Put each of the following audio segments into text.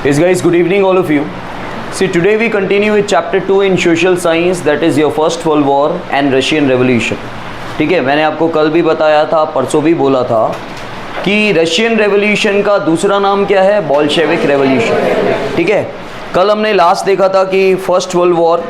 Yes guys, good evening all of you. See, today we continue with chapter 2 in social science, that is your First World War and Russian Revolution. ठीक है, मैंने आपको कल भी बताया था, परसों भी बोला था कि रशियन रेवोल्यूशन का दूसरा नाम क्या है, बोल्शेविक रेवोल्यूशन. ठीक है, कल हमने लास्ट देखा था कि फर्स्ट वर्ल्ड वॉर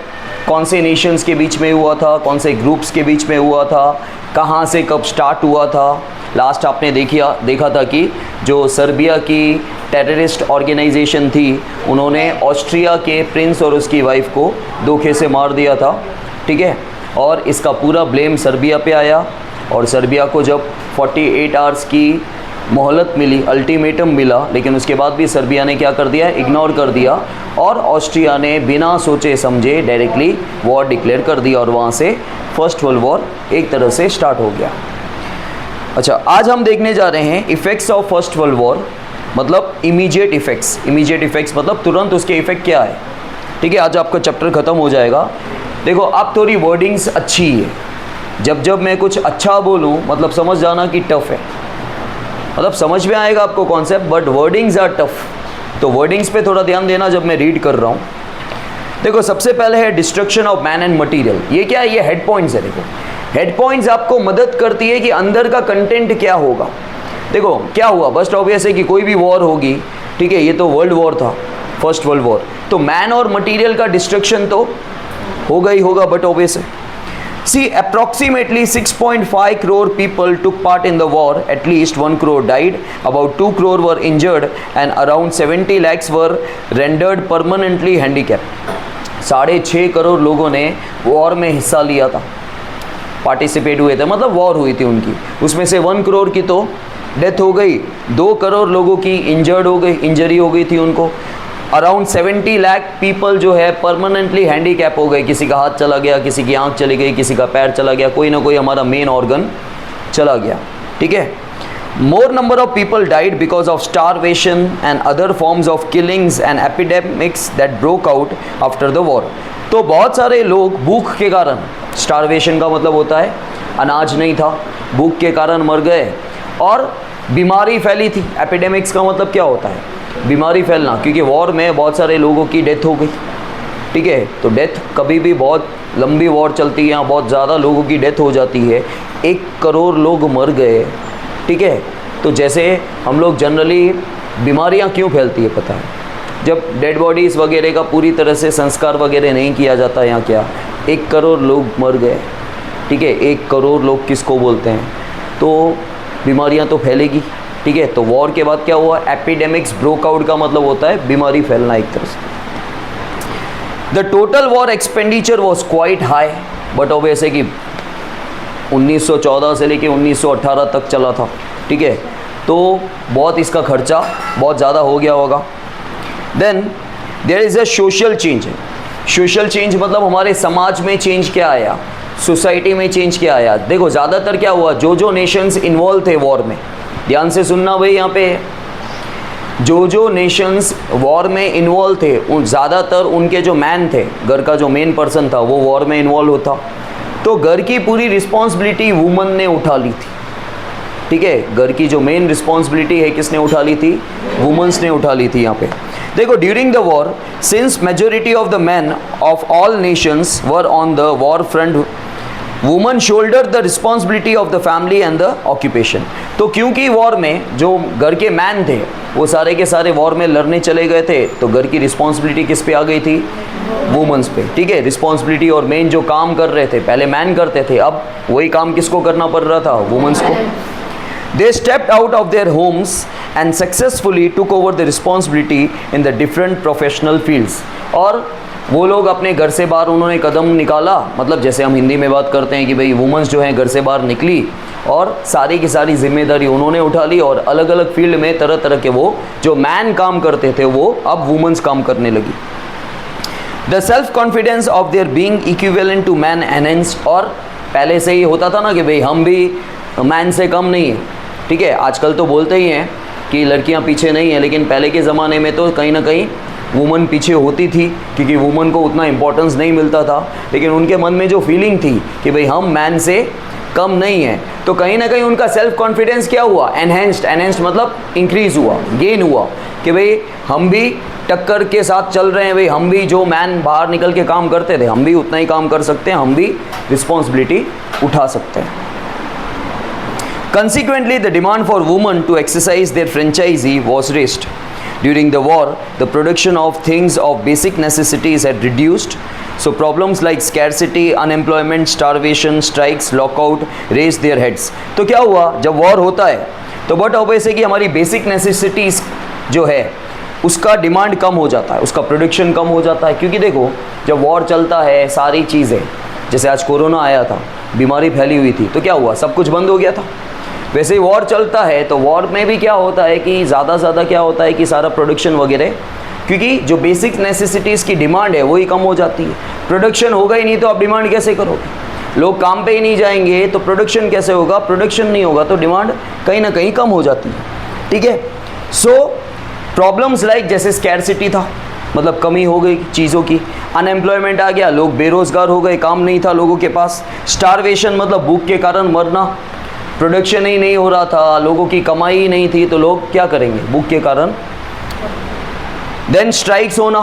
कौन से नेशंस के बीच में हुआ था, कौन से ग्रुप्स के बीच में हुआ था, कहाँ से कब स्टार्ट हुआ था. लास्ट आपने देखा था कि जो सर्बिया की टेररिस्ट ऑर्गेनाइजेशन थी, उन्होंने ऑस्ट्रिया के प्रिंस और उसकी वाइफ को धोखे से मार दिया था. ठीक है, और इसका पूरा ब्लेम सर्बिया पे आया और सर्बिया को जब 48 आवर्स की मोहलत मिली, अल्टीमेटम मिला, लेकिन उसके बाद भी सर्बिया ने क्या कर दिया, इग्नोर कर दिया और ऑस्ट्रिया ने बिना सोचे समझे डायरेक्टली वॉर डिक्लेयर कर दिया और वहाँ से फर्स्ट वर्ल्ड वॉर एक तरह से स्टार्ट हो गया. अच्छा, आज हम देखने जा रहे हैं effects of first world war, मतलब इमीडिएट इफ़ेक्ट्स. इमीडिएट इफ़ेक्ट्स मतलब तुरंत उसके इफ़ेक्ट क्या है. ठीक है, आज आपका चैप्टर ख़त्म हो जाएगा. देखो, अब थोड़ी वर्डिंग्स अच्छी है. जब मैं कुछ अच्छा बोलूँ मतलब समझ जाना कि टफ़ है, मतलब समझ में आएगा आपको concept, but wordings are tough. तो वर्डिंग्स पे थोड़ा ध्यान देना जब मैं रीड कर रहा हूँ. देखो, सबसे पहले है destruction of man and material. ये क्या है, ये हेड पॉइंट्स है. देखो, हेड पॉइंट्स आपको मदद करती है कि अंदर का कंटेंट क्या होगा. देखो क्या हुआ, बस्ट ऑब्वियस है कि कोई भी वॉर होगी, ठीक है, ये तो वर्ल्ड वॉर था, फर्स्ट वर्ल्ड वॉर, तो मैन और मटीरियल का डिस्ट्रक्शन तो होगा ही होगा, बट ऑब्वियस है. See, approximately 6.5 crore people took part in the war. At least 1 crore died, about 2 crore were injured, and around 70 lakhs were rendered permanently handicapped. 6.5 crore लोगों ने war में हिस्सा लिया था, पार्टिसिपेट हुए थे, मतलब वॉर हुई थी उनकी. उसमें से 1 करोड़ की तो डेथ हो गई, 2 करोड़ लोगों की इंजर्ड हो गई, इंजरी हो गई थी उनको. अराउंड 70 लाख पीपल जो है परमानेंटली हैंडीकैप हो गए. किसी का हाथ चला गया, किसी की आंख चली गई, किसी का पैर चला गया, कोई ना कोई हमारा मेन ऑर्गन चला गया. ठीक है, मोर number of people died because of starvation and other forms of killings and epidemics that broke out after the war. तो बहुत सारे लोग भूख के कारण, स्टारवेशन का मतलब होता है अनाज नहीं था, भूख के कारण मर गए और बीमारी फैली थी. एपिडेमिक्स का मतलब क्या होता है, बीमारी फैलना, क्योंकि वॉर में बहुत सारे लोगों की डेथ हो गई. ठीक है, तो डेथ कभी भी, बहुत लंबी वॉर चलती है, यहाँ बहुत ज़्यादा लोगों की डेथ हो जाती है. 1 करोड़ लोग मर गए. ठीक है, तो जैसे हम लोग जनरली, बीमारियाँ क्यों फैलती है पता है, जब डेड बॉडीज़ वगैरह का पूरी तरह से संस्कार वगैरह नहीं किया जाता. यहाँ क्या 1 करोड़ लोग मर गए. ठीक है, 1 करोड़ लोग किसको बोलते हैं, तो बीमारियाँ तो फैलेगी. ठीक है, तो वॉर के बाद क्या हुआ, एपिडेमिक्स ब्रोक आउट का मतलब होता है बीमारी फैलना एक तरह से. The total war expenditure was quite high, but obvious है कि 1914 से लेके 1918 तक चला था. ठीक है, तो बहुत इसका खर्चा बहुत ज़्यादा हो गया होगा. Then there is a social change. Social change मतलब हमारे समाज में चेंज क्या आया, सोसाइटी में चेंज क्या आया. देखो, ज़्यादातर क्या हुआ, जो नेशंस इन्वॉल्व थे वॉर में, ध्यान से सुनना भाई, यहाँ पे जो नेशंस वॉर में इन्वॉल्व थे, उन ज़्यादातर उनके जो मैन थे, घर का जो मेन पर्सन था, वो वॉर में इन्वॉल्व होता. तो घर की पूरी रिस्पॉन्सिबिलिटी वुमन ने उठा ली थी. ठीक है, घर की जो मेन रिस्पॉन्सिबिलिटी है किसने उठा ली थी, वुमेन्स ने उठा ली थी. यहाँ पे देखो, during the war, since majority of the man of all Nations were on the war front, woman shoulder the responsibility of the family and the occupation. तो क्योंकि वॉर में जो घर के मैन थे वो सारे के सारे वॉर में लड़ने चले गए थे, तो घर की रिस्पॉन्सिबिलिटी किस पे आ गई थी, वुमेन्स पे. ठीक है, रिस्पॉन्सिबिलिटी और मेन जो काम कर रहे थे, पहले मैन करते थे, अब वही काम किसको करना पड़ रहा था, वुमेन्स को. They stepped out of their homes and successfully took over the responsibility in the different professional fields. और वो लोग अपने घर से बाहर उन्होंने कदम निकाला, मतलब जैसे हम हिंदी में बात करते हैं कि भाई वुमेन्स जो हैं घर से बाहर निकली और सारी की सारी जिम्मेदारी उन्होंने उठा ली, और अलग अलग फील्ड में तरह तरह के वो जो मैन काम करते थे वो अब वुमेन्स काम करने लगी. The self confidence of their being equivalent to man enhanced. और पहले से ही होता था ना कि भाई हम भी मैन से कम नहीं है. ठीक है, आजकल तो बोलते ही हैं कि लड़कियां पीछे नहीं हैं, लेकिन पहले के ज़माने में तो कहीं ना कहीं वुमन पीछे होती थी, क्योंकि वुमन को उतना इम्पोर्टेंस नहीं मिलता था. लेकिन उनके मन में जो फीलिंग थी कि भाई हम मैन से कम नहीं है, तो कहीं ना कहीं उनका सेल्फ कॉन्फिडेंस क्या हुआ, एनहेंस्ड. एनहेंस्ड मतलब इंक्रीज़ हुआ, गेन हुआ, कि भाई हम भी टक्कर के साथ चल रहे हैं भाई, हम भी जो मैन बाहर निकल के काम करते थे हम भी उतना ही काम कर सकते हैं, हम भी रिस्पॉन्सिबिलिटी उठा सकते हैं। Consequently, the demand for women to exercise their franchisee was raised. During the war, the production of things of basic necessities had reduced. So problems like scarcity, unemployment, starvation, strikes, lockout raised their heads. तो क्या हुआ जब war होता है तो but obvious है कि हमारी बेसिक नेसेसिटीज़ जो है उसका डिमांड कम हो जाता है, उसका प्रोडक्शन कम हो जाता है। क्योंकि देखो जब वॉर चलता है सारी चीज़ें, जैसे आज कोरोना आया था, बीमारी फैली हुई थी, तो क्या हुआ, सब कुछ बंद हो गया था। वैसे ही वॉर चलता है तो वॉर में भी क्या होता है कि ज़्यादा से ज़्यादा क्या होता है कि सारा प्रोडक्शन वगैरह, क्योंकि जो बेसिक नेसेसिटीज़ की डिमांड है वही कम हो जाती है। प्रोडक्शन होगा ही नहीं तो आप डिमांड कैसे करोगे, लोग काम पे ही नहीं जाएंगे तो प्रोडक्शन कैसे होगा, प्रोडक्शन नहीं होगा तो डिमांड कहीं ना कहीं कम हो जाती है। ठीक है, सो प्रॉब्लम्स लाइक जैसे स्कैरसिटी था, मतलब कमी हो गई चीज़ों की, अनएम्प्लॉयमेंट आ गया, लोग बेरोज़गार हो गए, काम नहीं था लोगों के पास, स्टारवेशन मतलब भूख के कारण मरना, प्रोडक्शन ही नहीं हो रहा था, लोगों की कमाई ही नहीं थी तो लोग क्या करेंगे, भूख के कारण। देन स्ट्राइक्स होना,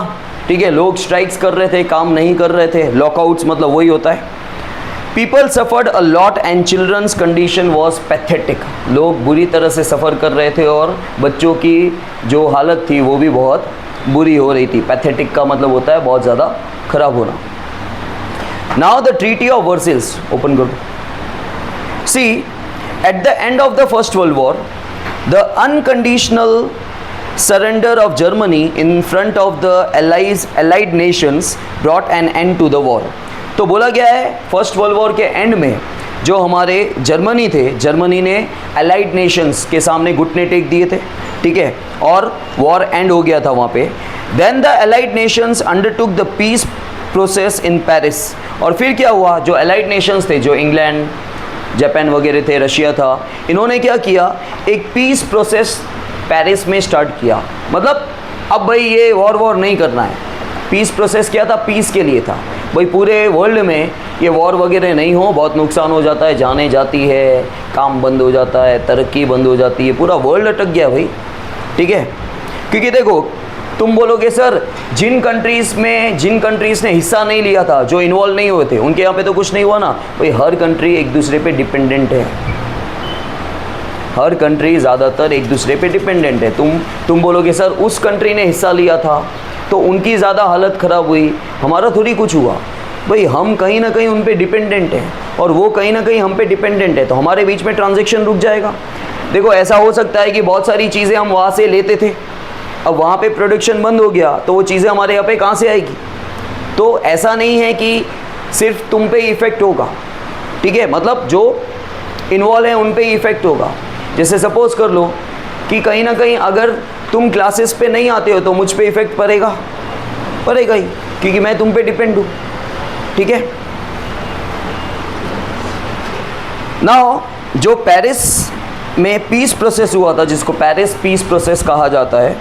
ठीक है, लोग स्ट्राइक्स कर रहे थे, काम नहीं कर रहे थे, लॉकआउट्स मतलब वही होता है। People suffered a lot and childrens condition was pathetic, लोग बुरी तरह से सफ़र कर रहे थे और बच्चों की जो हालत थी वो भी बहुत बुरी हो रही थी। पैथेटिक का मतलब होता है बहुत ज़्यादा खराब होना। Now the treaty of Versailles, open करो। सी at the end of the First World War, the unconditional surrender of Germany in front of the allied nations brought an end to the war. तो बोला गया है first world war के and में जो हमारे Germany थे, जर्मनी ने अलाइड नेशंस के सामने घुटने टेक दिए थे, ठीक है, और वॉर एंड हो गया था वहाँ पे। Then the allied nations undertook the peace process in Paris, और फिर क्या हुआ, जो अलाइड नेशंस थे, जो इंग्लैंड, जापान वगैरह थे, रशिया था, इन्होंने क्या किया, एक पीस प्रोसेस पेरिस में स्टार्ट किया। मतलब अब भाई ये वॉर नहीं करना है, पीस प्रोसेस क्या था, पीस के लिए था भाई, पूरे वर्ल्ड में ये वॉर वगैरह नहीं हो, बहुत नुकसान हो जाता है, जाने जाती है, काम बंद हो जाता है, तरक्की बंद हो जाती है, पूरा वर्ल्ड अटक गया भाई। ठीक है, क्योंकि देखो तुम बोलोगे सर जिन कंट्रीज़ ने हिस्सा नहीं लिया था, जो इन्वॉल्व नहीं हुए थे, उनके यहाँ पे तो कुछ नहीं हुआ ना भाई। हर कंट्री एक दूसरे पे डिपेंडेंट है, हर कंट्री ज़्यादातर एक दूसरे पे डिपेंडेंट है। तुम बोलोगे सर उस कंट्री ने हिस्सा लिया था तो उनकी ज़्यादा हालत ख़राब हुई, हमारा थोड़ी कुछ हुआ भाई। हम कहीं ना कहीं उन पे डिपेंडेंट हैं और वो कहीं ना कहीं हम पे डिपेंडेंट है, तो हमारे बीच में ट्रांजैक्शन रुक जाएगा। देखो ऐसा हो सकता है कि बहुत सारी चीज़ें हम वहाँ से लेते थे, अब वहाँ पे प्रोडक्शन बंद हो गया तो वो चीज़ें हमारे यहाँ पे कहाँ से आएगी। तो ऐसा नहीं है कि सिर्फ तुम पे इफ़ेक्ट होगा, ठीक है, मतलब जो इन्वॉल्व है उन पे इफ़ेक्ट होगा। जैसे सपोज़ कर लो कि कहीं ना कहीं अगर तुम क्लासेस पे नहीं आते हो तो मुझ पे इफ़ेक्ट पड़ेगा ही, क्योंकि मैं तुम पे डिपेंड हूँ। ठीक है, नाउ जो पेरिस में पीस प्रोसेस हुआ था, जिसको पेरिस पीस प्रोसेस कहा जाता है,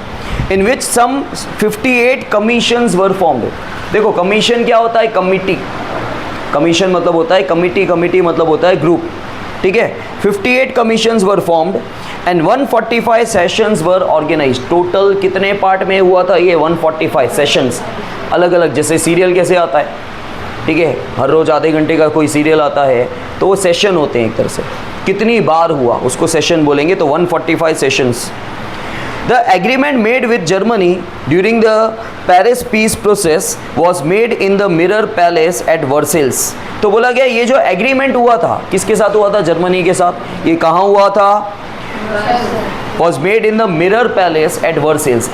इन विच सम 58 कमीशंस वर फॉर्म्ड। देखो कमीशन क्या होता है, कमिटी, कमीशन मतलब होता है कमिटी, कमिटी मतलब होता है ग्रुप। ठीक है, 58 commissions were formed and 145 sessions were organised. Total कितने पार्ट में हुआ था ये 145 सेशंस, अलग अलग, जैसे सीरियल कैसे आता है, ठीक है, हर रोज़ आधे घंटे का कोई सीरियल आता है तो वो सेशन होते हैं एक तरह से, कितनी बार हुआ उसको सेशन बोलेंगे, तो 145 sessions. The agreement made with Germany during the Paris peace process was made in the Mirror Palace at Versailles। तो बोला गया ये जो एग्रीमेंट हुआ था किसके साथ हुआ था, जर्मनी के साथ। ये कहाँ हुआ था, was made in the Mirror Palace at Versailles।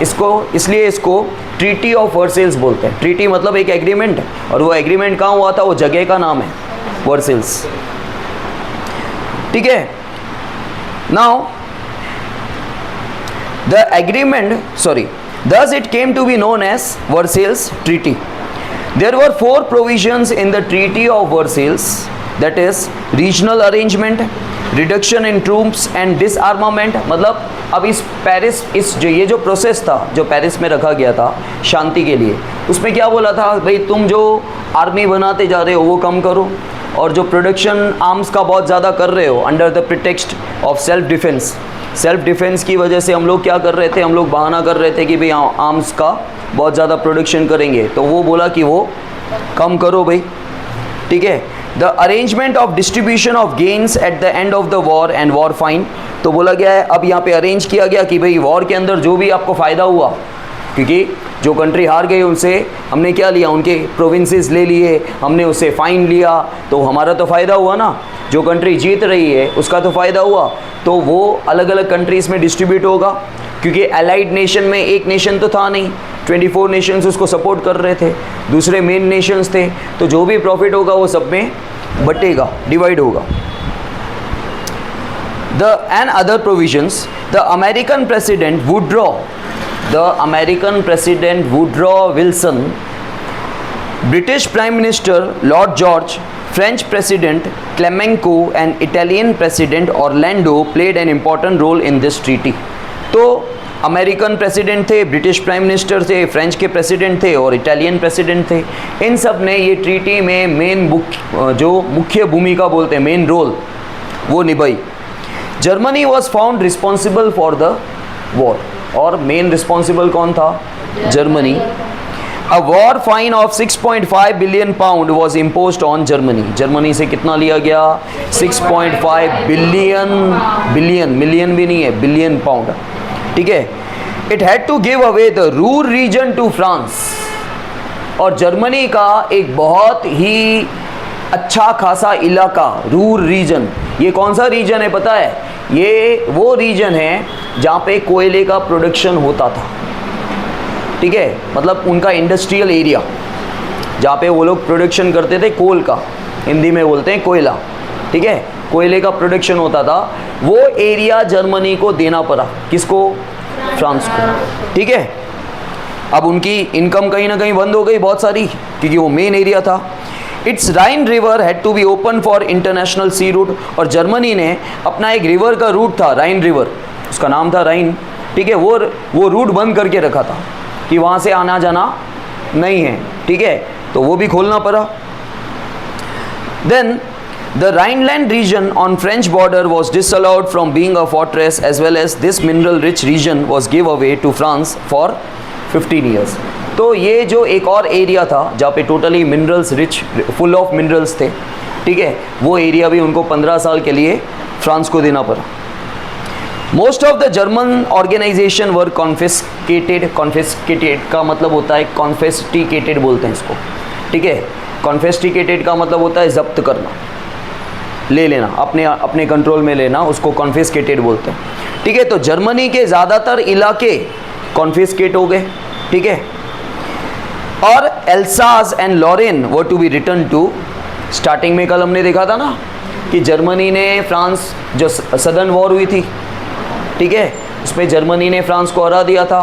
इसलिए इसको ट्रीटी ऑफ वर्सेल्स बोलते हैं। ट्रीटी मतलब एक एग्रीमेंट, और वो एग्रीमेंट कहाँ हुआ था, वो जगह का नाम है वर्सेल्स। ठीक है, now the agreement, thus it came to be known as Versailles Treaty। There were 4 provisions in the Treaty of Versailles, that is regional arrangement, reduction in troops and disarmament। मतलब अब ये जो प्रोसेस था जो Paris में रखा गया था शांति के लिए, उसमें क्या बोला था भाई, तुम जो आर्मी बनाते जा रहे हो वो कम करो, और जो प्रोडक्शन आर्म्स का बहुत ज़्यादा कर रहे हो under the pretext of self defence की वजह से हम लोग क्या कर रहे थे, हम लोग बहाना कर रहे थे कि भाई आर्म्स का बहुत ज़्यादा प्रोडक्शन करेंगे, तो वो बोला कि वो कम करो भाई, ठीक है। The arrangement of distribution of gains at the end of the war and war fine, तो बोला गया है अब यहाँ पे अरेंज किया गया कि भाई वॉर के अंदर जो भी आपको फ़ायदा हुआ, क्योंकि जो कंट्री हार गई उनसे हमने क्या लिया, उनके प्रोविंसेस ले लिए, हमने उससे फ़ाइन लिया, तो हमारा तो फ़ायदा हुआ ना। जो कंट्री जीत रही है उसका तो फ़ायदा हुआ, तो वो अलग अलग कंट्रीज़ में डिस्ट्रीब्यूट होगा, क्योंकि एलाइड नेशन में एक नेशन तो था नहीं, 24 नेशंस उसको सपोर्ट कर रहे थे, दूसरे मेन नेशंस थे, तो जो भी प्रॉफिट होगा वो सब में बटेगा, डिवाइड होगा। The and other provisions, the American President Woodrow Wilson, British Prime Minister Lord George, French President Clemenceau and Italian President Orlando played an important role in this treaty. तो अमेरिकन प्रेसिडेंट थे, British prime minister थे, French के president थे और Italian president थे, इन सब ने ये ट्रीटी में मुख्य भूमिका बोलते हैं, मेन रोल वो निभाई। Germany was found responsible for the war, और मेन रिस्पॉन्सिबल कौन था? Germany. A war fine of 6.5 billion pound was imposed on Germany. Germany से कितना लिया गया? 6.5 बिलियन, मिलियन भी नहीं है, बिलियन पाउंड, ठीक है। It had to give away the Ruhr region to France, और जर्मनी का एक बहुत ही अच्छा खासा इलाका, रूर रीजन, ये कौन सा रीजन है पता है? ये वो रीजन है जहाँ पे कोयले का प्रोडक्शन होता था, ठीक है, मतलब उनका इंडस्ट्रियल एरिया जहाँ पे वो लोग प्रोडक्शन करते थे कोल का, हिंदी में बोलते हैं कोयला, ठीक है, कोयले का प्रोडक्शन होता था, वो एरिया जर्मनी को देना पड़ा। किसको? फ्रांस को, ठीक है। अब उनकी इनकम कहीं ना कहीं बंद हो गई बहुत सारी, क्योंकि वो मेन एरिया था। Its Rhine river had to be open for international sea route, और जर्मनी ने अपना एक रिवर का रूट था, राइन रिवर, उसका नाम था राइन, ठीक है, वो रूट बंद करके रखा था कि वहाँ से आना जाना नहीं है, ठीक है, तो वो भी खोलना पड़ा। Then the Rhineland region on French border was disallowed from being a fortress, as well as this mineral rich region was give away to France for 15 years. तो ये जो एक और एरिया था जहाँ पे totally minerals rich, full of minerals थे, ठीक है, वो एरिया भी उनको 15 साल के लिए फ्रांस को देना पड़ा। Most of the German organisation were confiscated, confiscated का मतलब होता है, कॉन्फिस्टिकेटेड बोलते हैं इसको, ठीक है, कॉन्फिस्टिकेटेड का मतलब होता है जब्त करना, ले लेना, अपने कंट्रोल में लेना, उसको कॉन्फिस्केटेड बोलते हैं, ठीक है। तो जर्मनी के ज़्यादातर इलाके कॉन्फिस्केट हो गए, ठीक है, और Alsace and Lorraine were to be return to. Starting में कल हमने देखा था ना कि जर्मनी ने फ्रांस, जो सदर्न वॉर हुई थी, ठीक है, उसमें जर्मनी ने फ्रांस को हरा दिया था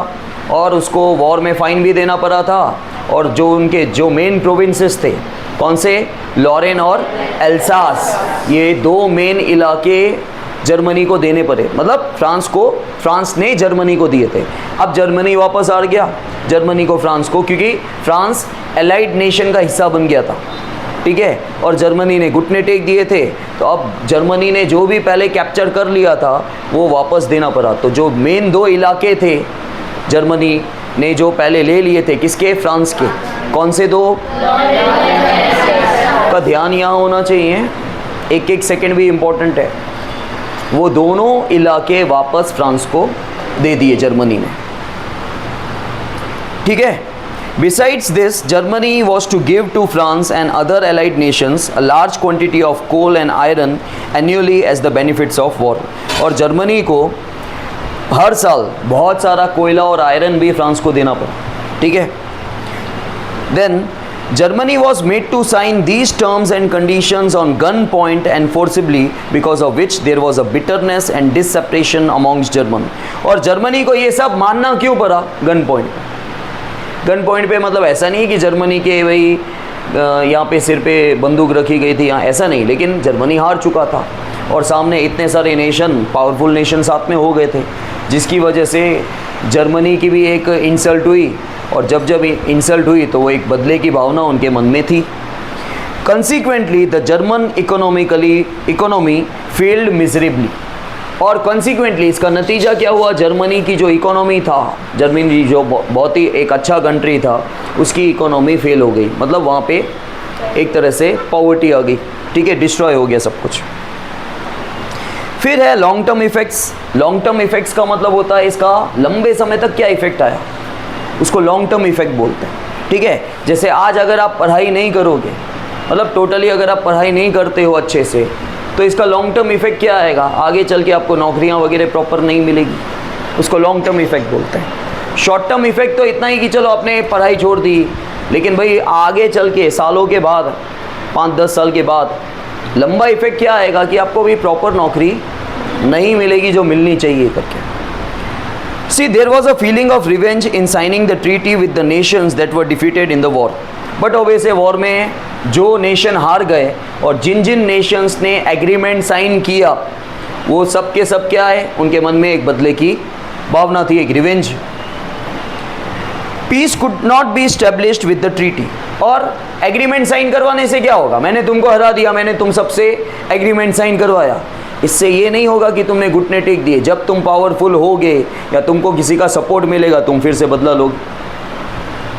और उसको वॉर में फ़ाइन भी देना पड़ा था, और जो उनके जो मेन प्रोविंसेस थे, कौन से? लॉरेन और एल्सास, ये दो मेन इलाके जर्मनी को देने पड़े, मतलब फ्रांस ने जर्मनी को दिए थे। अब जर्मनी वापस आ गया, जर्मनी को फ्रांस को, क्योंकि फ्रांस एलाइड नेशन का हिस्सा बन गया था, ठीक है, और जर्मनी ने घुटने टेक दिए थे, तो अब जर्मनी ने जो भी पहले कैप्चर कर लिया था वो वापस देना पड़ा। तो जो मेन दो इलाके थे जर्मनी ने जो पहले ले लिए थे, किसके? फ्रांस के। कौन से दो? का ध्यान यहाँ होना चाहिए, एक एक सेकंड भी इम्पोर्टेंट है। वो दोनों इलाके वापस फ्रांस को दे दिए जर्मनी ने, ठीक है। Besides this, Germany was to give to France and other allied nations a large quantity of coal and iron annually as the benefits of war. और जर्मनी को हर साल बहुत सारा कोयला और आयरन भी फ्रांस को देना पड़ा, ठीक है। Then Germany was made to sign these terms and conditions on gunpoint and forcibly, because of which there was a bitterness and disseparation amongst German. और जर्मनी को ये सब मानना क्यों पड़ा? गन पॉइंट पे मतलब ऐसा नहीं है कि जर्मनी के भाई यहाँ पे सिर पे बंदूक रखी गई थी, यहाँ ऐसा नहीं, लेकिन जर्मनी हार चुका था और सामने इतने सारे नेशन, पावरफुल नेशन साथ में हो गए थे, जिसकी वजह से जर्मनी की भी एक इंसल्ट हुई, और जब इंसल्ट हुई तो वो एक बदले की भावना उनके मन में थी। Consequently, the German economy failed miserably. और कॉन्सिक्वेंटली इसका नतीजा क्या हुआ, जर्मनी की जो इकोनॉमी था, जर्मनी जो बहुत ही एक अच्छा कंट्री था, उसकी इकोनॉमी फेल हो गई, मतलब वहाँ पे एक तरह से पॉवर्टी आ गई, ठीक है, डिस्ट्रॉय हो गया सब कुछ। फिर है long term effects. Long term effects का मतलब होता है इसका लंबे समय तक क्या इफेक्ट आया, उसको लॉन्ग टर्म इफेक्ट बोलते हैं, ठीक है। जैसे आज अगर आप पढ़ाई नहीं करोगे, मतलब टोटली अगर आप पढ़ाई नहीं करते हो अच्छे से, तो इसका लॉन्ग टर्म इफेक्ट क्या आएगा, आगे चल के आपको नौकरियां वगैरह प्रॉपर नहीं मिलेगी, उसको लॉन्ग टर्म इफेक्ट बोलते हैं। शॉर्ट टर्म इफेक्ट तो इतना ही कि चलो आपने पढ़ाई छोड़ दी, लेकिन भाई आगे चल के सालों के बाद, 5-10 साल के बाद लंबा इफेक्ट क्या आएगा कि आपको भी प्रॉपर नौकरी नहीं मिलेगी जो मिलनी चाहिए करके। See, there was a feeling of revenge in signing the treaty with the nations that were defeated in the war. But obviously war में जो नेशन हार गए और जिन जिन नेशंस ने एग्रीमेंट साइन किया, वो सब के सब क्या है, उनके मन में एक बदले की भावना थी, एक revenge. Peace could not be established with the treaty. और एग्रीमेंट साइन करवाने से क्या होगा, मैंने तुमको हरा दिया, मैंने तुम सबसे एग्रीमेंट साइन करवाया, इससे ये नहीं होगा कि तुमने घुटने टेक दिए। जब तुम पावरफुल होगे या तुमको किसी का सपोर्ट मिलेगा, तुम फिर से बदला लोगे,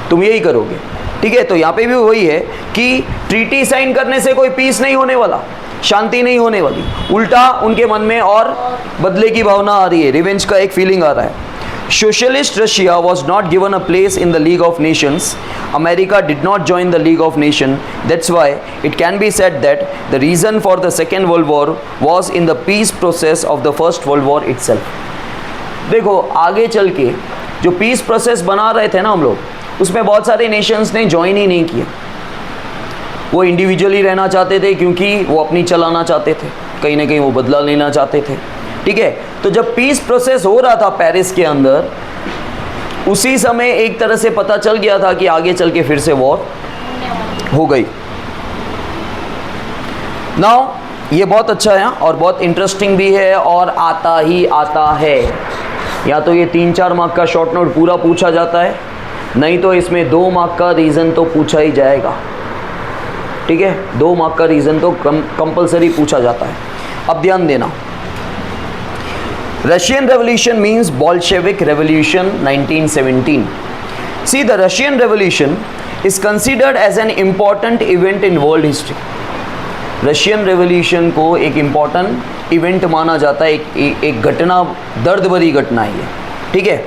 तुम यही करोगे, ठीक है। तो यहाँ पे भी वही है कि ट्रीटी साइन करने से कोई पीस नहीं होने वाला, शांति नहीं होने वाली, उल्टा उनके मन में और बदले की भावना आ रही है, रिवेंज का एक फीलिंग आ रहा है। Socialist Russia was not given a place in the League of Nations. America did not join the League of Nations. That's why it can be said that the reason for the Second World War was in the peace process of the First World War itself. देखो आगे चल के जो peace process बना रहे थे ना हम लोग, उसमें बहुत सारे नेशंस ने ज्वाइन ही नहीं किया। वो इंडिविजुअली रहना चाहते थे क्योंकि वो अपनी चलाना चाहते थे, कहीं ना कहीं वो बदला लेना चाहते थे, ठीक है। तो जब पीस प्रोसेस हो रहा था पेरिस के अंदर, उसी समय एक तरह से पता चल गया था कि आगे चल के फिर से वॉर हो गई। नाउ ये बहुत अच्छा है और बहुत इंटरेस्टिंग भी है और आता ही आता है। या तो ये 3-4 मार्क का शॉर्ट नोट पूरा पूछा जाता है, नहीं तो इसमें 2 मार्क का रीज़न तो पूछा ही जाएगा, ठीक है। 2 मार्क का रीज़न तो कंपलसरी पूछा जाता है। अब ध्यान देना, Russian Revolution means Bolshevik Revolution 1917. See, the Russian Revolution is considered as an important event in world history. Russian Revolution को एक important event माना जाता है, एक घटना, दर्द भरी घटना है, ठीक है।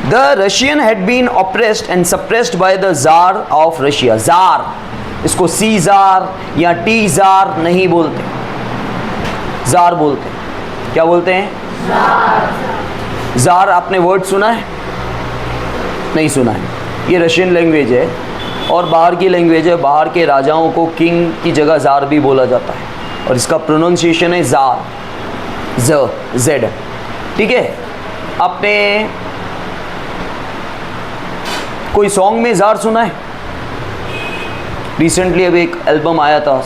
The Russian had been oppressed and suppressed by the Tsar of Russia. Tsar, इसको Caesar या Tsar नहीं बोलते, Tsar बोलते हैं। क्या बोलते हैं? जार। आपने वर्ड सुना है? नहीं सुना है। ये रशियन लैंग्वेज है और बाहर की लैंग्वेज है। बाहर के राजाओं को किंग की जगह जार भी बोला जाता है और इसका प्रोनाउंसिएशन है जार, जेड, ठीक है। आपने कोई सॉन्ग में जार सुना है? रिसेंटली अभी एक एल्बम आया था,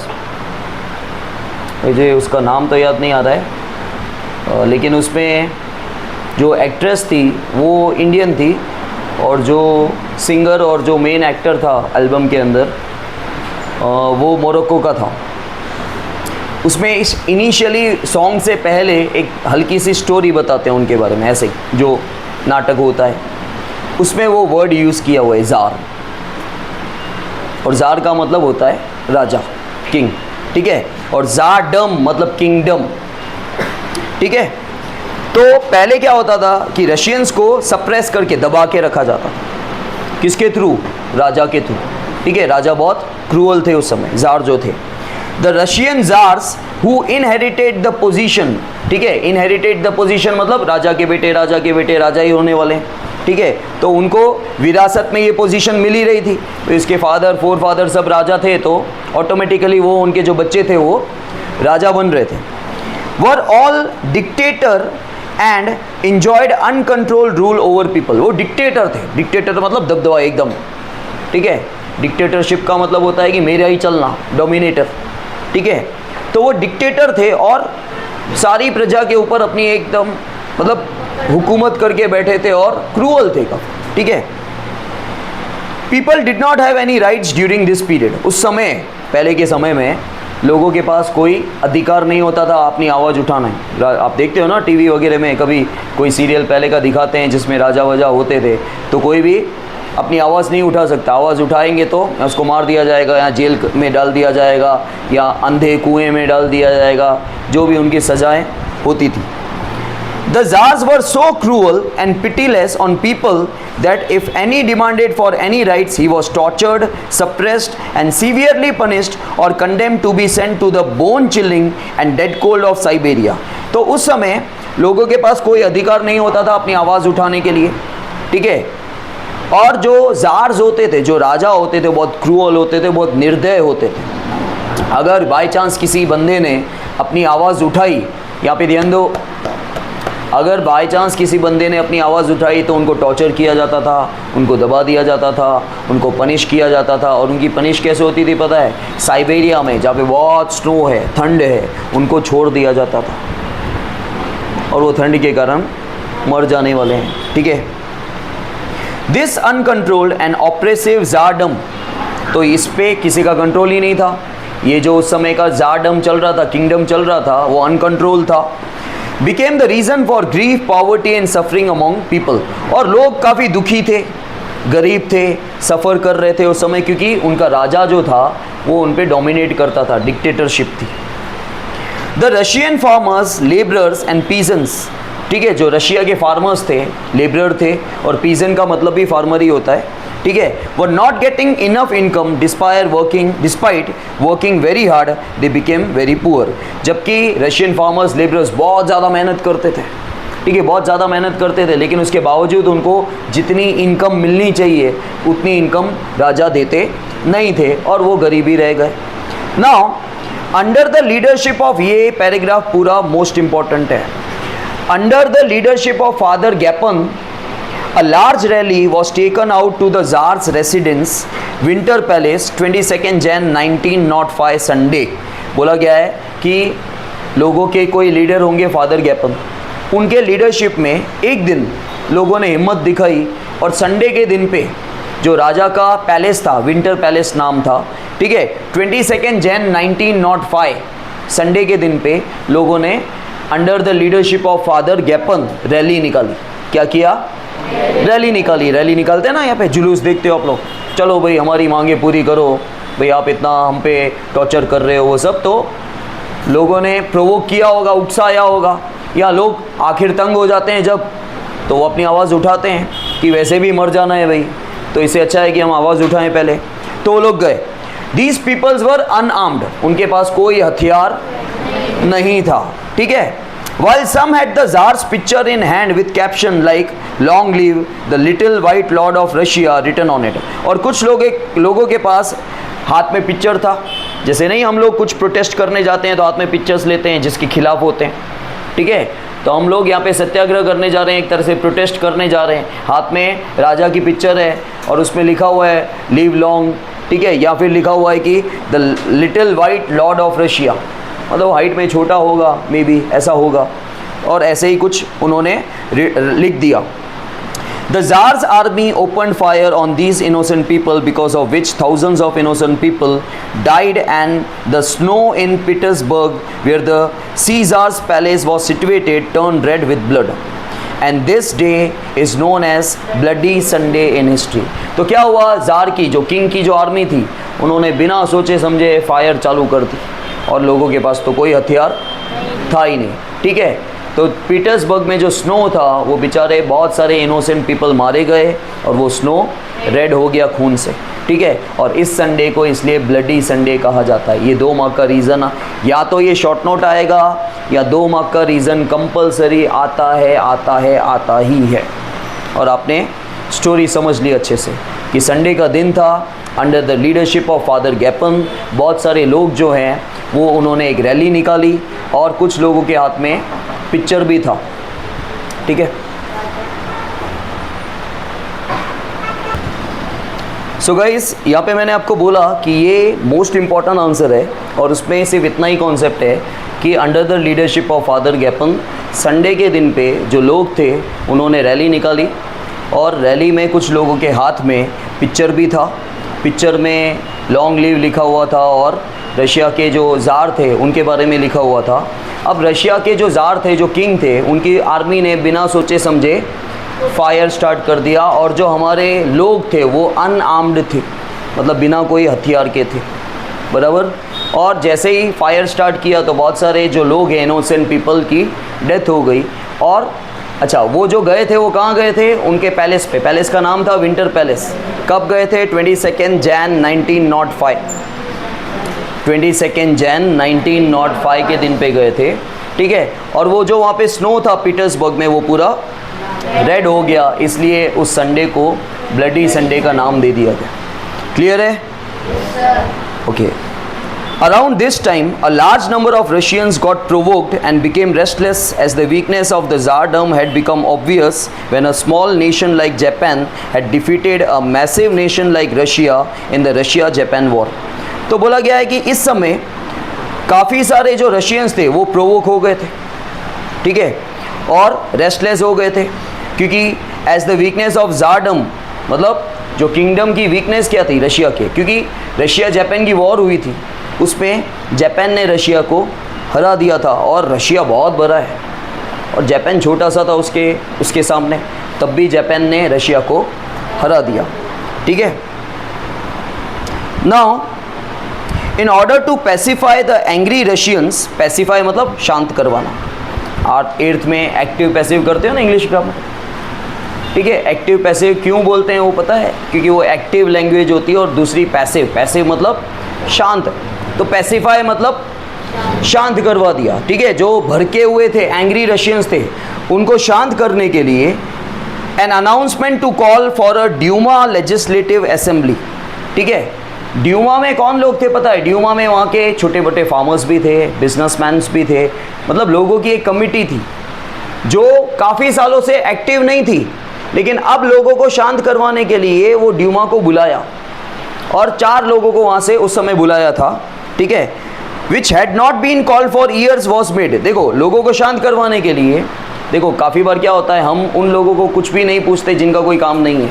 मुझे उसका नाम तो याद नहीं आ रहा है, लेकिन उसमें जो एक्ट्रेस थी वो इंडियन थी और जो सिंगर और जो मेन एक्टर था एल्बम के अंदर वो मोरक्को का था। उसमें इस इनिशियली सॉन्ग से पहले एक हल्की सी स्टोरी बताते हैं उनके बारे में, ऐसे ही जो नाटक होता है उसमें वो वर्ड यूज़ किया हुआ है ज़ार, और ज़ार का मतलब होता है राजा, किंग, ठीक है। और ज़ारडम मतलब किंगडम, ठीक है। तो पहले क्या होता था कि रशियंस को सप्रेस करके दबा के रखा जाता था, किसके थ्रू? राजा के थ्रू, ठीक है। राजा बहुत क्रूअल थे उस समय, जार जो थे। The Russian jars who inherited the position, ठीक है। इनहेरिटेड द पोजीशन मतलब राजा के बेटे राजा ही होने वाले हैं, ठीक है। तो उनको विरासत में ये पोजीशन मिल ही रही थी, तो इसके फादर फोर फादर सब राजा थे, तो ऑटोमेटिकली वो उनके जो बच्चे थे वो राजा बन रहे थे। Were all dictator and enjoyed uncontrolled rule over people. वो डिक्टेटर थे, डिक्टेटर मतलब दबदबा एकदम, ठीक है। डिक्टेटरशिप का मतलब होता है कि मेरा ही चलना, डोमिनेटर, ठीक है। तो वो डिक्टेटर थे और सारी प्रजा के ऊपर अपनी एकदम मतलब हुकूमत करके बैठे थे और क्रूअल थे काफी, ठीक है। People did not have any rights during this period. उस समय, पहले के समय में लोगों के पास कोई अधिकार नहीं होता था अपनी आवाज़ उठाना है। आप देखते हो ना टीवी वगैरह में, कभी कोई सीरियल पहले का दिखाते हैं जिसमें राजा वजा होते थे, तो कोई भी अपनी आवाज़ नहीं उठा सकता। आवाज़ उठाएंगे तो उसको मार दिया जाएगा, या जेल में डाल दिया जाएगा, या अंधे कुएं में डाल दिया जाएगा, जो भी उनकी सज़ाएं होती थी। The Tsars were so cruel and pitiless on people that if any demanded for any rights, he was tortured, suppressed and severely punished or condemned to be sent to the bone-chilling and dead cold of Siberia। तो उस समय लोगों के पास कोई अधिकार नहीं होता था अपनी आवाज़ उठाने के लिए, ठीक है। और जो ज़ार्स होते थे, जो राजा होते थे, बहुत क्रूअल होते थे, बहुत निर्दय होते थे। अगर बाय चांस किसी बंदे ने अपनी आवाज़ उठाई, यहाँ पे ध्यान दो, अगर बाय चांस किसी बंदे ने अपनी आवाज़ उठाई तो उनको टॉर्चर किया जाता था, उनको दबा दिया जाता था, उनको पनिश किया जाता था। और उनकी पनिश कैसे होती थी पता है? साइबेरिया में, जहाँ पे बहुत स्नो है, ठंड है, उनको छोड़ दिया जाता था और वो ठंड के कारण मर जाने वाले हैं, ठीक है। दिस अनकंट्रोल्ड एंड ऑप्रेसिव ज़ारडम, तो इस पे किसी का कंट्रोल ही नहीं था। ये जो उस समय का ज़ारडम चल रहा था, किंगडम चल रहा था, वो अनकंट्रोल था। became the reason for grief, poverty and suffering among people। और लोग काफ़ी दुखी थे, गरीब थे, सफ़र कर रहे थे उस समय, क्योंकि उनका राजा जो था वो उन पे डोमिनेट करता था, डिक्टेटरशिप थी। The Russian farmers, labourers and peasants, ठीक है, जो रशिया के फार्मर्स थे, लेबरर थे, और पीजेंट का मतलब भी फार्मर ही होता है, ठीक है, were not getting enough income despite working very hard, they became very poor. जबकि रशियन फार्मर्स, लेबरर्स बहुत ज़्यादा मेहनत करते थे, ठीक है, बहुत ज़्यादा मेहनत करते थे, लेकिन उसके बावजूद उनको जितनी इनकम मिलनी चाहिए उतनी इनकम राजा देते नहीं थे और वो गरीब ही रह गए। Now under the leadership of, ये पैराग्राफ पूरा मोस्ट इंपॉर्टेंट है, under the leadership of Father Gapon, a large rally was taken out to the Tsar's residence, Winter Palace, 22 Jan 1905 Sunday. बोला गया है कि लोगों के कोई लीडर होंगे फादर गैपन, उनके लीडरशिप में एक दिन लोगों ने हिम्मत दिखाई और संडे के दिन पे जो राजा का पैलेस था, विंटर पैलेस नाम था, ठीक है, 22 जैन 1905 संडे के दिन पे लोगों ने under the leadership of Father Gapon rally निकाली। क्या किया? रैली निकाली। रैली निकालते हैं ना, यहाँ पे जुलूस देखते हो आप लोग, चलो भाई हमारी मांगे पूरी करो, भाई आप इतना हम पे टॉर्चर कर रहे हो, वो सब तो लोगों ने प्रोवोक किया होगा, उकसाया होगा, या लोग आखिर तंग हो जाते हैं जब, तो वो अपनी आवाज़ उठाते हैं कि वैसे भी मर जाना है भाई, तो इससे अच्छा है कि हम आवाज़ उठाएं पहले। तो वो लोग गए। दीज पीपल्स वर अनआर्म्ड, उनके पास कोई हथियार नहीं था, ठीक है। While some had the Tsar's picture in hand with caption like "Long live the little white lord of Russia" written on it, और कुछ लोगों के पास हाथ में पिक्चर था, जैसे नहीं हम लोग कुछ प्रोटेस्ट करने जाते हैं तो हाथ में पिक्चर्स लेते हैं जिसके खिलाफ होते हैं, ठीक है। तो हम लोग यहाँ पे सत्याग्रह करने जा रहे हैं, एक तरह से प्रोटेस्ट करने जा रहे हैं, हाथ में राजा की पिक्चर है और उसमें लिखा हुआ है लिव लॉन्ग, ठीक है, या फिर लिखा हुआ है कि the little white Lord of Russia, मतलब हाइट में छोटा होगा, मे बी ऐसा होगा, और ऐसे ही कुछ उन्होंने लिख दिया। The Tsar's army opened fire on these innocent people, because of which thousands of innocent people died, and the snow in Petersburg, where the Caesar's palace was situated, turned red with blood. And this day is known as Bloody Sunday in history. तो क्या हुआ? Jar की, जो king की जो army थी, उन्होंने बिना सोचे समझे फायर चालू कर दी, और लोगों के पास तो कोई हथियार था ही नहीं, ठीक है। तो पीटर्सबर्ग में जो स्नो था, वो बेचारे बहुत सारे इनोसेंट पीपल मारे गए और वो स्नो रेड हो गया खून से, ठीक है। और इस संडे को इसलिए ब्लडी संडे कहा जाता है। ये 2 मार्क का रीज़न, या तो ये शॉर्ट नोट आएगा या 2 मार्क का रीज़न कंपलसरी आता ही है। और आपने स्टोरी समझ ली अच्छे से कि संडे का दिन था, under the leadership of Father Gapon बहुत सारे लोग जो हैं वो उन्होंने एक रैली निकाली, और कुछ लोगों के हाथ में पिक्चर भी था, ठीक है। सो गाइस, यहाँ पे मैंने आपको बोला कि ये मोस्ट इम्पॉर्टेंट आंसर है, और उसमें सिर्फ इतना ही कॉन्सेप्ट है कि under the leadership of Father Gapon Sunday के दिन पे जो लोग थे उन्होंने रैली निकाली, और रैली में कुछ लोगों के हाथ में पिक्चर भी था, पिक्चर में लॉन्ग लिव लिखा हुआ था और रशिया के जो ज़ार थे उनके बारे में लिखा हुआ था। अब रशिया के जो ज़ार थे, जो किंग थे, उनकी आर्मी ने बिना सोचे समझे फायर स्टार्ट कर दिया और जो हमारे लोग थे वो अनआर्म्ड थे, मतलब बिना कोई हथियार के थे, बराबर। और जैसे ही फायर स्टार्ट किया तो बहुत सारे जो लोग हैं, इनोसेंट पीपल की डेथ हो गई। और अच्छा, वो जो गए थे वो कहाँ गए थे? उनके पैलेस पे। पैलेस का नाम था विंटर पैलेस। कब गए थे? 22 जैन 1905, 22 जैन 1905 के दिन पे गए थे, ठीक है। और वो जो वहाँ पे स्नो था पीटर्सबर्ग में, वो पूरा रेड हो गया, इसलिए उस संडे को ब्लडी संडे का नाम दे दिया गया। क्लियर है? Okay. Around this time, a large number of Russians got provoked and became restless as the weakness of the Tsardom had become obvious when a small nation like Japan had defeated a massive nation like Russia in the Russia-Japan war. तो बोला गया है कि इस समय काफ़ी सारे जो रशियंस थे वो प्रोवोक हो गए थे, ठीक है, और रेस्टलेस हो गए थे, क्योंकि एज द वीकनेस ऑफ ज़ारडम, मतलब जो किंगडम की वीकनेस क्या थी रशिया के, क्योंकि रशिया जापान की वॉर हुई थी, उसमें जापान ने रशिया को हरा दिया था। और रशिया बहुत बड़ा है और जापान छोटा सा था उसके सामने, तब भी जापान ने रशिया को हरा दिया, ठीक है। Now in order to pacify the angry Russians, pacify मतलब शांत करवाना। आप 8th में एक्टिव पैसिव करते हो ना इंग्लिश ग्रामर, ठीक है। एक्टिव पैसिव क्यों बोलते हैं वो पता है? क्योंकि वो एक्टिव लैंग्वेज होती है और दूसरी पैसिव, पैसिव मतलब शांत। तो पैसिफाई मतलब शांत करवा दिया, ठीक है। जो भड़के हुए थे, एंग्री रशियंस थे, उनको शांत करने के लिए an announcement to call for a Duma legislative assembly, ठीक है। ड्यूमा में कौन लोग थे पता है? ड्यूमा में वहाँ के छोटे मोटे फार्मर्स भी थे, बिजनेसमैन्स भी थे, मतलब लोगों की एक कमिटी थी जो काफ़ी सालों से एक्टिव नहीं थी, लेकिन अब लोगों को शांत करवाने के लिए वो ड्यूमा को बुलाया और 4 लोगों को वहाँ से उस समय बुलाया था, ठीक है। Which had not been called for years was made. देखो, लोगों को शांत करवाने के लिए, देखो काफ़ी बार क्या होता है, हम उन लोगों को कुछ भी नहीं पूछते जिनका कोई काम नहीं है,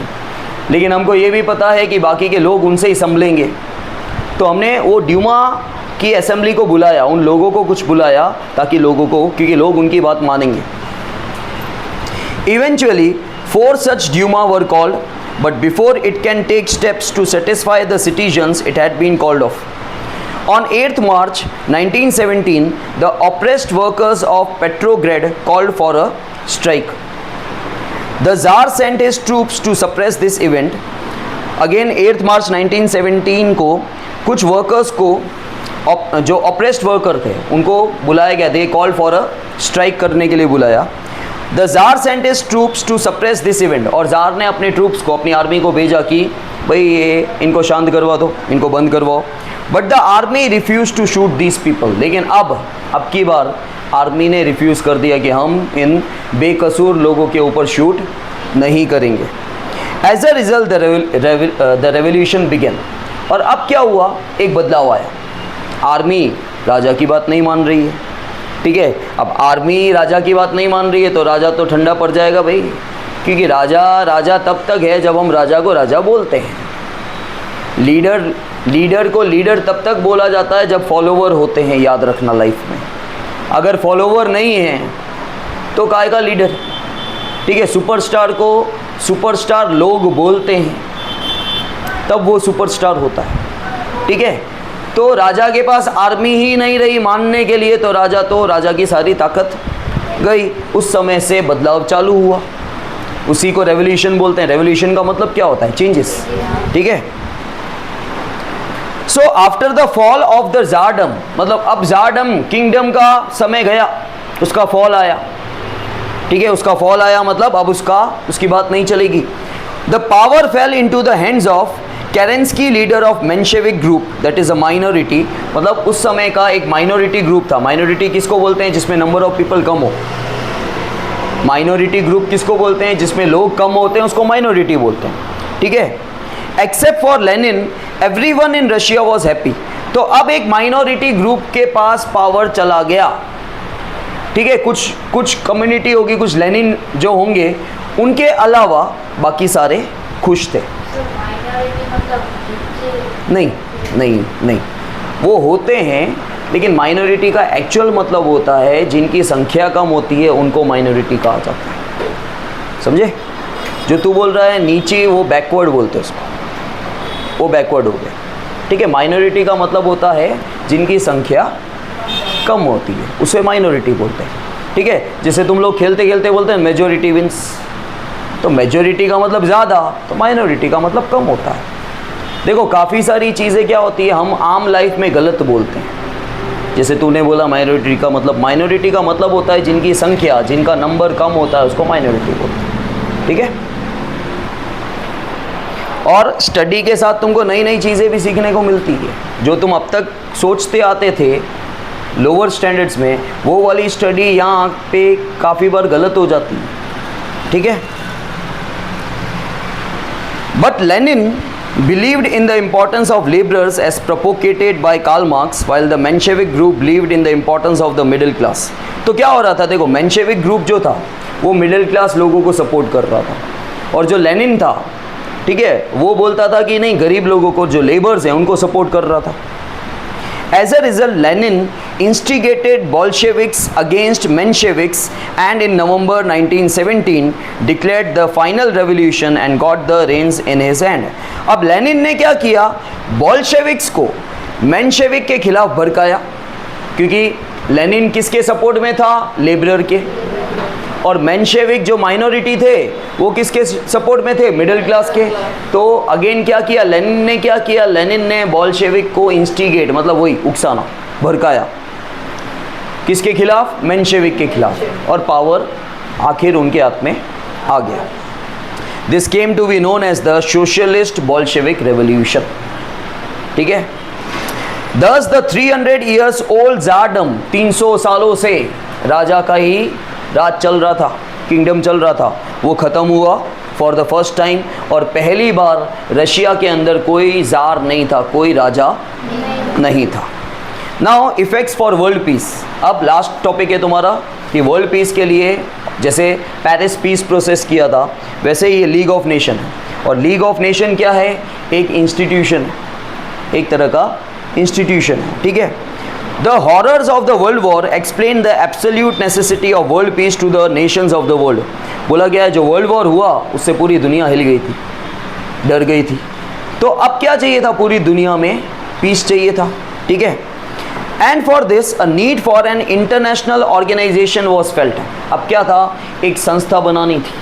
लेकिन हमको ये भी पता है कि बाकी के लोग उनसे ही संभलेंगे। तो हमने वो ड्यूमा की असेंबली को बुलाया, उन लोगों को कुछ बुलाया ताकि लोगों को, क्योंकि लोग उनकी बात मानेंगे। Eventually 4 such Duma were called, but before it can take steps to satisfy the citizens, it had been called off. On 8th March 1917, the oppressed workers of Petrograd called for a strike. The Tsar sent his troops to suppress this event. Again 8th March 1917 को कुछ workers को, जो oppressed worker थे, उनको बुलाया गया, they call for a strike करने के लिए बुलाया। The tsar sent his troops to suppress this event, और जार ने अपने ट्रूप्स को, अपनी आर्मी को भेजा कि भाई ये इनको शांत करवा दो, इनको बंद करवाओ। But the army refuse to shoot these people, लेकिन अब की बार आर्मी ने रिफ्यूज़ कर दिया कि हम इन बेकसूर लोगों के ऊपर शूट नहीं करेंगे। As a result the revolution began, और अब क्या हुआ, एक बदलाव आया। आर्मी राजा की बात नहीं मान रही है, ठीक है। अब आर्मी राजा की बात नहीं मान रही है तो राजा तो ठंडा पड़ जाएगा भाई, क्योंकि राजा तब तक है जब हम राजा को राजा बोलते हैं। लीडर को लीडर तब तक बोला जाता है जब फॉलोवर होते हैं, याद रखना लाइफ में। अगर फॉलोवर नहीं है तो काहे का लीडर, ठीक है। सुपरस्टार को सुपरस्टार लोग बोलते हैं तब वो सुपरस्टार होता है, ठीक है। तो राजा के पास आर्मी ही नहीं रही मानने के लिए, तो राजा की सारी ताकत गई। उस समय से बदलाव चालू हुआ, उसी को रेवोल्यूशन बोलते हैं। रेवोल्यूशन का मतलब क्या होता है, चेंजेस, ठीक है। So after the fall of the tsardom, मतलब अब ज़ारडम किंगडम का समय गया, उसका फॉल आया, ठीक है। उसका फॉल आया मतलब अब उसकी बात नहीं चलेगी। The power fell into the hands of Kerensky, leader of Menshevik group, that is a minority. मतलब उस समय का एक माइनॉरिटी ग्रुप था। माइनॉरिटी किसको बोलते हैं, जिसमें नंबर ऑफ पीपल कम हो। माइनॉरिटी ग्रुप किसको बोलते हैं, जिसमें लोग कम होते हैं, उसको माइनॉरिटी बोलते हैं, ठीक है। Except for Lenin everyone in Russia was happy. तो अब एक माइनॉरिटी ग्रुप के पास पावर चला गया, ठीक है। कुछ कम्युनिटी होगी, कुछ लेनिन जो होंगे, उनके अलावा बाकी सारे खुश थे। नहीं नहीं नहीं, वो होते हैं, लेकिन माइनॉरिटी का एक्चुअल मतलब होता है जिनकी संख्या कम होती है उनको माइनॉरिटी कहा जाता है, समझे? जो तू बोल रहा है नीचे, वो बैकवर्ड बोलते हैं उसको, वो बैकवर्ड हो गया, ठीक है? माइनॉरिटी का मतलब होता है जिनकी संख्या कम होती है, उसे माइनॉरिटी बोलते हैं, ठीक है? जैसे तुम लोग खेलते खेलते बोलते हैं मेजॉरिटी विंस, तो मेजॉरिटी का मतलब ज़्यादा, तो माइनॉरिटी का मतलब कम होता है। देखो काफ़ी सारी चीज़ें क्या होती है हम आम लाइफ में गलत बोलते हैं, जैसे तूने बोला माइनॉरिटी का मतलब होता है जिनकी संख्या, जिनका नंबर कम होता है उसको माइनॉरिटी बोलते हैं, ठीक है? और स्टडी के साथ तुमको नई नई चीज़ें भी सीखने को मिलती है, जो तुम अब तक सोचते आते थे लोअर स्टैंडर्ड्स में, वो वाली स्टडी यहाँ पे काफ़ी बार गलत हो जाती है, ठीक है? But Lenin believed in the importance of laborers as propagated by Karl Marx, while the Menshevik group believed in the importance of the middle class. तो क्या हो रहा था? देखो मेंशेविक ग्रुप जो था वो मिडिल क्लास लोगों को सपोर्ट कर रहा था, और जो लेनिन था, ठीक है, वो बोलता था कि नहीं, गरीब लोगों को, जो लेबर्स हैं उनको सपोर्ट कर रहा था। As a result, Lenin instigated Bolsheviks against Mensheviks and in November 1917 declared the final revolution and got the reins in his hand. अब लेनिन ने क्या किया? बोल्शेविक्स को मेंशेविक के खिलाफ भड़काया, क्योंकि लेनिन किसके सपोर्ट में था? लेबरर के। और मेंशेविक जो माइनॉरिटी थे वो किसके सपोर्ट में थे? मिडिल क्लास के। तो अगेन क्या किया लेनिन ने? क्या किया लेनिन ने? बोल्शेविक को इंस्टिगेट, मतलब वही उकसाना, भड़काया, किसके खिलाफ? मेंशेविक के खिलाफ, और पावर आखिर उनके हाथ में आ गया। This came to be known as the socialist Bolshevik revolution, ठीक है? Thus the 300 years old ज़ारडम, 300 सालों से राजा का ही राज चल रहा था, किंगडम चल रहा था, वो ख़त्म हुआ फॉर द फर्स्ट टाइम, और पहली बार रशिया के अंदर कोई ज़ार नहीं था, कोई राजा नहीं था। Now effects for world peace. अब लास्ट टॉपिक है तुम्हारा कि वर्ल्ड पीस के लिए जैसे पेरिस पीस प्रोसेस किया था, वैसे ही ये लीग ऑफ नेशन है। और लीग ऑफ नेशन क्या है? एक इंस्टीट्यूशन है, एक तरह का इंस्टीट्यूशन है, ठीक है? The horrors of the world war explain the absolute necessity of world peace to the nations of the world. बोला गया है जो वर्ल्ड वॉर हुआ उससे पूरी दुनिया हिल गई थी, डर गई थी। तो अब क्या चाहिए था? पूरी दुनिया में पीस चाहिए था, ठीक है? And for this a need for an international organisation was felt. अब क्या था? एक संस्था बनानी थी,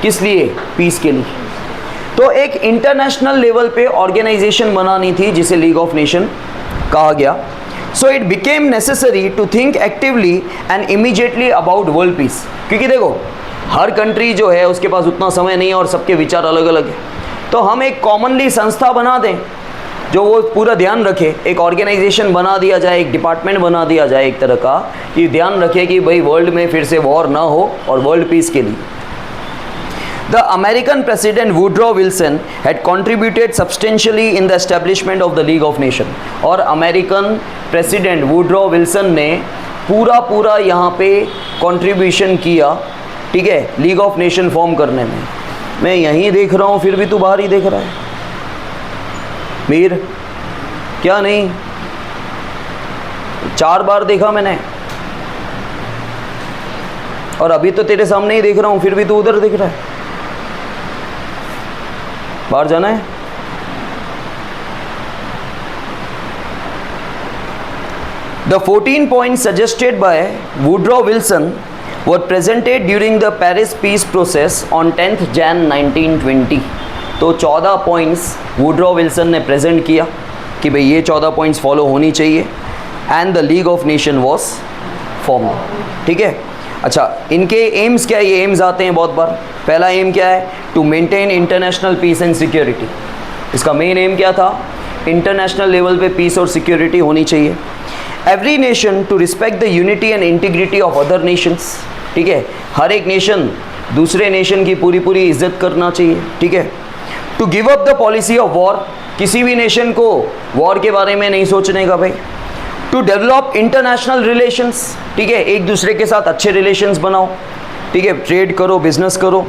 किस लिए? पीस के लिए। तो एक इंटरनेशनल लेवल पे ऑर्गेनाइजेशन बनानी थी जिसे लीग ऑफ नेशन कहा गया। So it became necessary to think actively and immediately about world peace, क्योंकि देखो हर कंट्री जो है उसके पास उतना समय नहीं है और सबके विचार अलग अलग है। तो हम एक कॉमनली संस्था बना दें जो वो पूरा ध्यान रखे, एक ऑर्गेनाइजेशन बना दिया जाए, एक डिपार्टमेंट बना दिया जाए एक तरह का, कि ध्यान रखे कि भाई वर्ल्ड में फिर से वॉर ना हो, और वर्ल्ड पीस के लिए। The American President Woodrow Wilson had contributed substantially in the establishment of the League of Nations. और अमेरिकन प्रेसिडेंट वुड्रो विल्सन ने पूरा यहाँ पे कंट्रीब्यूशन किया, ठीक है, लीग ऑफ नेशन फॉर्म करने में। मैं यहीं देख रहा हूँ फिर भी तू बाहर ही देख रहा है। मीर क्या नहीं, 4 बार देखा मैंने, और अभी तो तेरे सामने ही देख रहा हूँ, फिर भी तू उधर देख रहा है। बाहर जाना है? The 14 points suggested by Woodrow Wilson were presented during the Paris peace process on 10th Jan 1920. तो 14 पॉइंट्स वुड्रो विल्सन ने प्रेजेंट किया कि भाई ये 14 पॉइंट्स फॉलो होनी चाहिए, and the league of nation was form, ठीक है? अच्छा, इनके एम्स क्या है? ये एम्स आते हैं बहुत बार। पहला एम क्या है? To maintain international peace and security. इसका मेन एम क्या था? इंटरनेशनल लेवल पे पीस और सिक्योरिटी होनी चाहिए। Every nation to respect the unity and integrity of other nations, ठीक है? हर एक नेशन दूसरे नेशन की पूरी इज्जत करना चाहिए, ठीक है? To give up the policy of war, किसी भी नेशन को वॉर के बारे में नहीं सोचने का भाई। टू डेवलप इंटरनेशनल रिलेशंस, ठीक है, एक दूसरे के साथ अच्छे रिलेशंस बनाओ, ठीक है, ट्रेड करो, बिजनेस करो।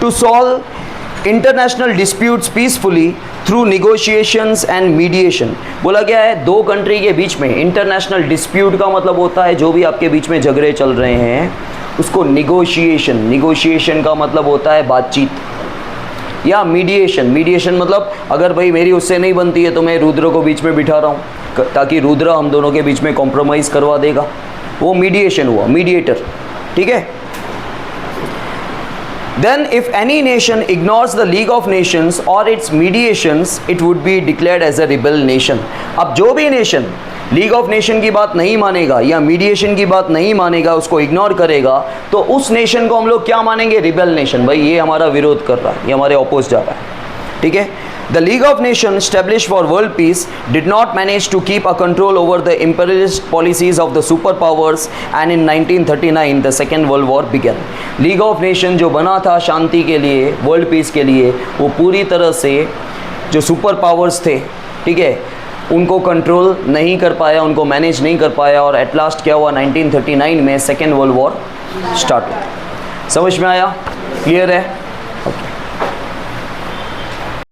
To solve international disputes peacefully through negotiations and mediation. बोला गया है दो कंट्री के बीच में इंटरनेशनल डिस्प्यूट का मतलब होता है जो भी आपके बीच में झगड़े चल रहे हैं उसको निगोशिएशन, निगोशिएशन का मतलब होता है बातचीत। या मीडिएशन, मीडिएशन मतलब अगर भाई मेरी उससे नहीं बनती है तो मैं रुद्र को बीच में बिठा रहा हूँ ताकि रुद्र हम दोनों के बीच में कॉम्प्रोमाइज़ करवा देगा, वो मीडिएशन हुआ, मीडिएटर। ठीक है। Then if any nation ignores the League of Nations or its mediations, it would be declared as a rebel nation. अब जो भी नेशन लीग ऑफ नेशन की बात नहीं मानेगा या मीडिएशन की बात नहीं मानेगा, उसको इग्नोर करेगा, तो उस नेशन को हम लोग क्या मानेंगे? Rebel nation. भाई ये हमारा विरोध कर रहा है, ये हमारे ऑपोज जा रहा है। ठीक है। The league of nation established for world peace did not manage to keep a control over the imperialist policies of the superpowers and in 1939 the second world war began. League of nation जो बना था शांति के लिए, world peace के लिए, वो पूरी तरह से जो सुपर पावर्स थे, ठीक है, उनको कंट्रोल नहीं कर पाया, उनको मैनेज नहीं कर पाया और एट लास्ट क्या हुआ? 1939 में सेकेंड वर्ल्ड वॉर स्टार्ट हुआ। समझ में आया? क्लियर है?